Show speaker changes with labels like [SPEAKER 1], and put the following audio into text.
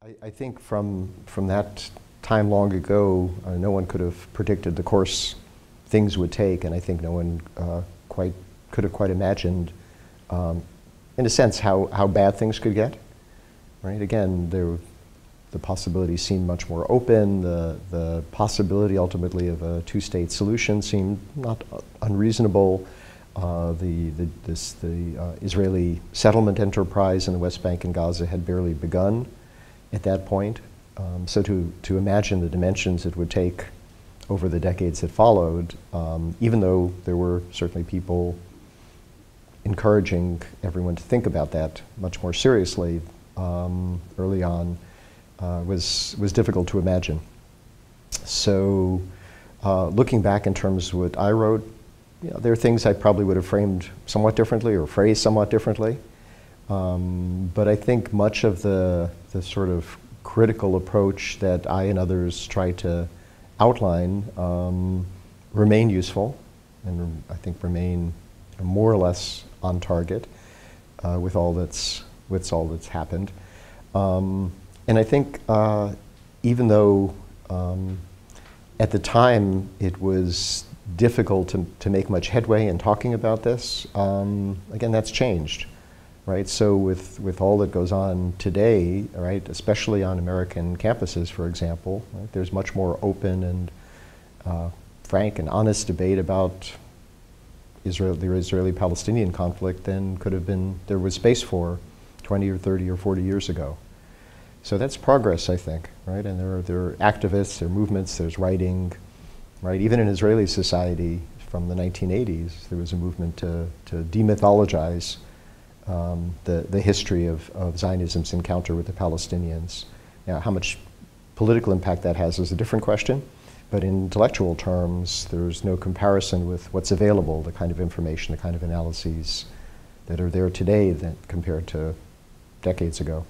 [SPEAKER 1] I think from that time long ago, no one could have predicted the course things would take, and I think no one could have quite imagined, in a sense, how bad things could get. Right? Again, the possibilities seemed much more open. The possibility ultimately of a two-state solution seemed not unreasonable. The Israeli settlement enterprise in the West Bank and Gaza had barely begun at that point. So to imagine the dimensions it would take over the decades that followed, even though there were certainly people encouraging everyone to think about that much more seriously early on, was difficult to imagine. So looking back in terms of what I wrote, there are things I probably would have framed somewhat differently or phrased somewhat differently. But I think much of the sort of critical approach that I and others try to outline remain useful, and I think remain more or less on target with all that's happened. And I think even though at the time it was difficult to make much headway in talking about this, again, that's changed. Right, so with all that goes on today, right, especially on American campuses, for example, right, there's much more open and frank and honest debate about the Israeli-Palestinian conflict than could have been there was space for 20 or 30 or 40 years ago. So that's progress, I think, right? And there are activists, there are movements, there's writing, right? Even in Israeli society from the 1980s, there was a movement to demythologize the history of Zionism's encounter with the Palestinians. Now, how much political impact that has is a different question, but in intellectual terms, there's no comparison with what's available, the kind of information, the kind of analyses that are there today that compared to decades ago.